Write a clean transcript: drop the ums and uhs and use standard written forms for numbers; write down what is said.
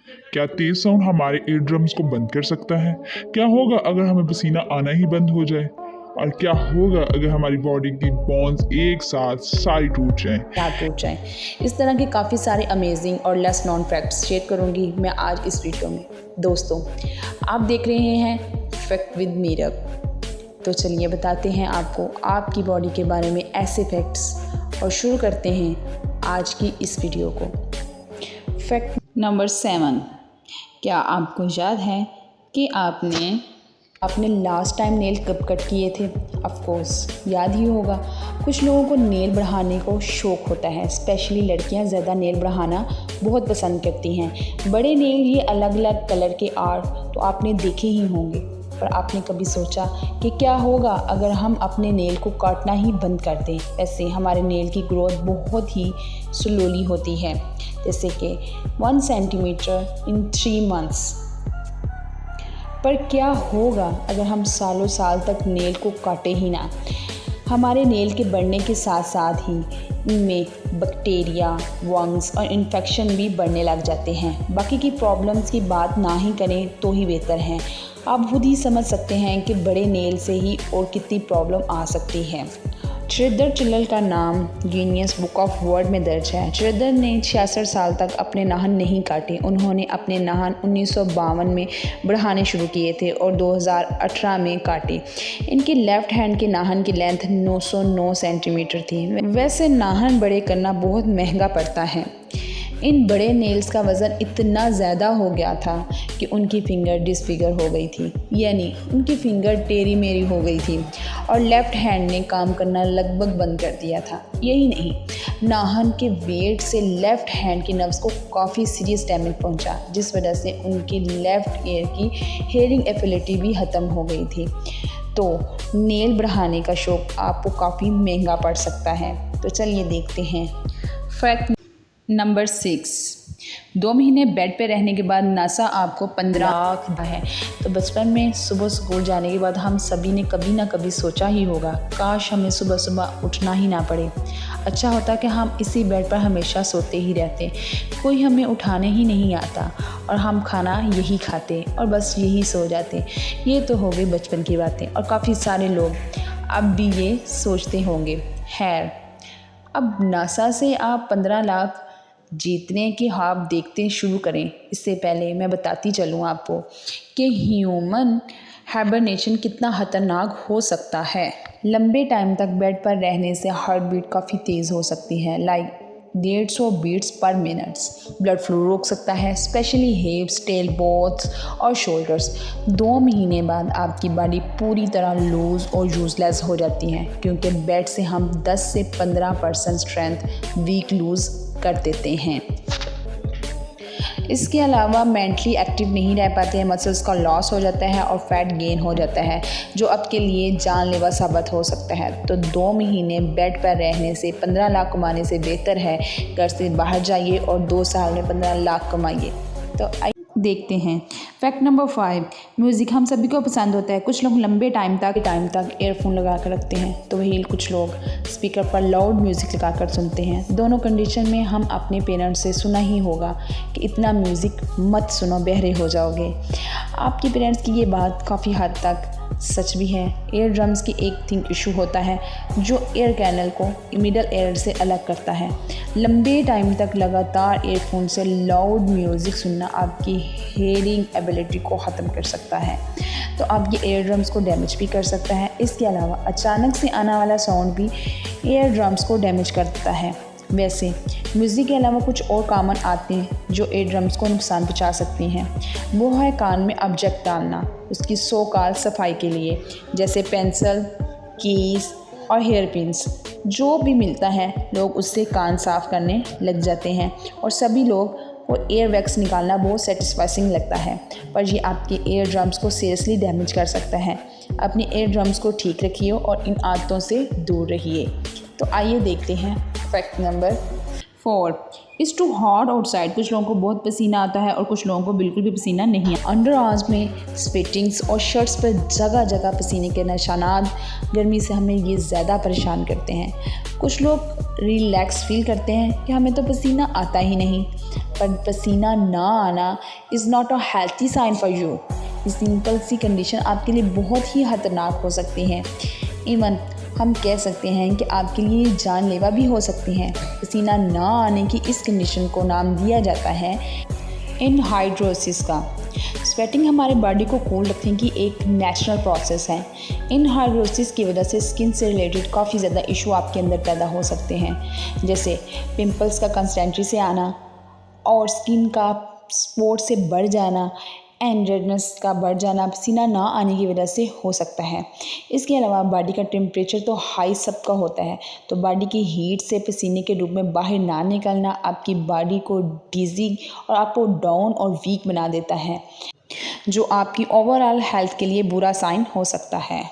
क्या तेज साउंड हमारे year drums को बंद कर सकता है? क्या होगा अगर हमें पसीना आना ही बंद हो जाए? और क्या होगा अगर हमारी बॉडी की बोन्स एक साथ सारी टूट जाएं? इस तरह के काफ़ी सारे अमेजिंग और लेस नॉन फैक्ट्स शेयर करूंगी मैं आज इस वीडियो में। दोस्तों, आप देख रहे हैं फैक्ट विद मीरब। तो चलिए बताते हैं आपको आपकी बॉडी के बारे में ऐसे फैक्ट्स और शुरू करते हैं आज की इस वीडियो को। फैक्ट नंबर 7, क्या आपको याद है कि आपने अपने लास्ट टाइम नेल कब कट किए थे? ऑफ कोर्स याद ही होगा। कुछ लोगों को नेल बढ़ाने को शौक होता है, स्पेशली लड़कियां ज़्यादा नेल बढ़ाना बहुत पसंद करती हैं। बड़े नेल, ये अलग अलग कलर के आर्ट तो आपने देखे ही होंगे, पर आपने कभी सोचा कि क्या होगा अगर हम अपने नेल को काटना ही बंद कर दें? ऐसे हमारे नेल की ग्रोथ बहुत ही स्लोली होती है, जैसे कि 1 सेंटीमीटर इन 3 मंथ्स। पर क्या होगा अगर हम सालों साल तक नेल को काटे ही ना? हमारे नेल के बढ़ने के साथ साथ ही इनमें बैक्टीरिया, वंग्स और इन्फेक्शन भी बढ़ने लग जाते हैं। बाकी की प्रॉब्लम्स की बात ना ही करें तो ही बेहतर है। आप खुद ही समझ सकते हैं कि बड़े नेल से ही और कितनी प्रॉब्लम आ सकती है। श्रीधर चिल्लल का नाम गिनीज बुक ऑफ वर्ल्ड में दर्ज है। श्रीधर ने 66 साल तक अपने नाखून नहीं काटे। उन्होंने अपने नाखून 1952 में बढ़ाने शुरू किए थे और 2018 में काटे। इनके लेफ्ट हैंड के नाखून की लेंथ 909 सेंटीमीटर थी। वैसे नाखून बड़े करना बहुत महंगा पड़ता है। इन बड़े नेल्स का वज़न इतना ज़्यादा हो गया था कि उनकी फिंगर डिसफिगर हो गई थी, यानी उनकी फिंगर टेढ़ी मेढ़ी हो गई थी और लेफ़्ट हैंड ने काम करना लगभग बंद कर दिया था। यही नहीं, नाखून के वेट से लेफ़्ट हैंड की नर्व्स को काफ़ी सीरियस डैमेज पहुंचा, जिस वजह से उनकी लेफ़्ट ईयर की हेयरिंग एबिलिटी भी ख़त्म हो गई थी। तो नेल बढ़ाने का शौक़ आपको काफ़ी महंगा पड़ सकता है। तो चलिए देखते हैं फैक्ट नंबर 6, 2 महीने बेड पे रहने के बाद नासा आपको 15 लाख दिया है। तो बचपन में सुबह स्कूल जाने के बाद हम सभी ने कभी ना कभी सोचा ही होगा, काश हमें सुबह सुबह उठना ही ना पड़े। अच्छा होता कि हम इसी बेड पर हमेशा सोते ही रहते, कोई हमें उठाने ही नहीं आता और हम खाना यही खाते और बस यही सो जाते। ये तो हो गई बचपन की बातें और काफ़ी सारे लोग अब भी ये सोचते होंगे। खैर, अब नासा से आप 15 लाख जीतने की ख्वाब देखते शुरू करें, इससे पहले मैं बताती चलूँ आपको कि ह्यूमन हाइबरनेशन कितना ख़तरनाक हो सकता है। लंबे टाइम तक बेड पर रहने से हार्ट बीट काफ़ी तेज़ हो सकती है, लाइक 150 बीट्स पर मिनट्स। ब्लड फ्लो रोक सकता है, स्पेशली हिप्स, टेल बोथ्स और शोल्डर्स। 2 महीने बाद आपकी बॉडी पूरी तरह लूज और यूजलेस हो जाती है, क्योंकि बेड से हम 10 से 15% स्ट्रेंथ वीक लूज़ कर देते हैं। इसके अलावा मेंटली एक्टिव नहीं रह पाते हैं, मसल्स का लॉस हो जाता है और फैट गेन हो जाता है, जो आपके लिए जानलेवा साबित हो सकता है। तो 2 महीने बेड पर रहने से 15 लाख कमाने से बेहतर है घर से बाहर जाइए और 2 साल में 15 लाख कमाइए। तो देखते हैं फैक्ट नंबर 5, म्यूज़िक हम सभी को पसंद होता है। कुछ लोग लंबे टाइम तक ईयरफोन लगा कर रखते हैं, तो वही कुछ लोग स्पीकर पर लाउड म्यूज़िक लगा कर सुनते हैं। दोनों कंडीशन में हम अपने पेरेंट्स से सुना ही होगा कि इतना म्यूज़िक मत सुनो, बहरे हो जाओगे। आपके पेरेंट्स की ये बात काफ़ी हद तक सच भी है। एयर ड्रम्स की एक थिंग इशू होता है जो एयर कैनल को मिडल एयर से अलग करता है। लंबे टाइम तक लगातार ईयरफोन से लाउड म्यूज़िक सुनना आपकी हेयरिंग एबिलिटी को ख़त्म कर सकता है, तो आपके एयर ड्रम्स को डैमेज भी कर सकता है। इसके अलावा अचानक से आने वाला साउंड भी एयर ड्रम्स को डैमेज कर देता है। वैसे म्यूज़िक के अलावा कुछ और कॉमन आते हैं जो एयर ड्रम्स को नुकसान पहुंचा सकती हैं। वो है कान में ऑब्जेक्ट डालना उसकी सो कॉल सफाई के लिए, जैसे पेंसिल, कीज और हेयर पिन्स। जो भी मिलता है लोग उससे कान साफ़ करने लग जाते हैं और सभी लोग को एयर वैक्स निकालना बहुत सेटिस्फाइंग लगता है, पर ये आपके एयर ड्रम्स को सीरियसली डैमेज कर सकता है। अपने एयर ड्रम्स को ठीक रखिए और इन आदतों से दूर रहिए। तो आइए देखते हैं fact number 4, it's too hot outside. कुछ लोगों को बहुत पसीना आता है और कुछ लोगों को बिल्कुल भी पसीना नहीं आता। अंडर आर्म्स में स्वेटिंग्स और शर्ट्स पर जगह जगह पसीने के निशानात गर्मी से हमें ये ज़्यादा परेशान करते हैं। कुछ लोग रिलैक्स फील करते हैं कि हमें तो पसीना आता ही नहीं, पर पसीना ना आना is not a healthy sign for you. ये सिंपल सी कंडीशन आपके लिए बहुत ही खतरनाक हो सकती है। इवन हम कह सकते हैं कि आपके लिए जानलेवा भी हो सकती हैं। पसीना ना आने की इस कंडीशन को नाम दिया जाता है इनहाइड्रोसिस का। स्वेटिंग हमारे बॉडी को कूल रखने की एक नेचुरल प्रोसेस है। इनहाइड्रोसिस की वजह से स्किन से रिलेटेड काफ़ी ज़्यादा इशू आपके अंदर पैदा हो सकते हैं, जैसे पिंपल्स का कंसिस्टेंसी से आना और स्किन का स्पॉट से बढ़ जाना एंड रेडनेस का बढ़ जाना पसीना ना आने की वजह से हो सकता है। इसके अलावा बॉडी का टेम्परेचर तो हाई सबका होता है, तो बॉडी की हीट से पसीने के रूप में बाहर ना निकलना आपकी बॉडी को डिज़ी और आपको डाउन और वीक बना देता है, जो आपकी ओवरऑल हेल्थ के लिए बुरा साइन हो सकता है।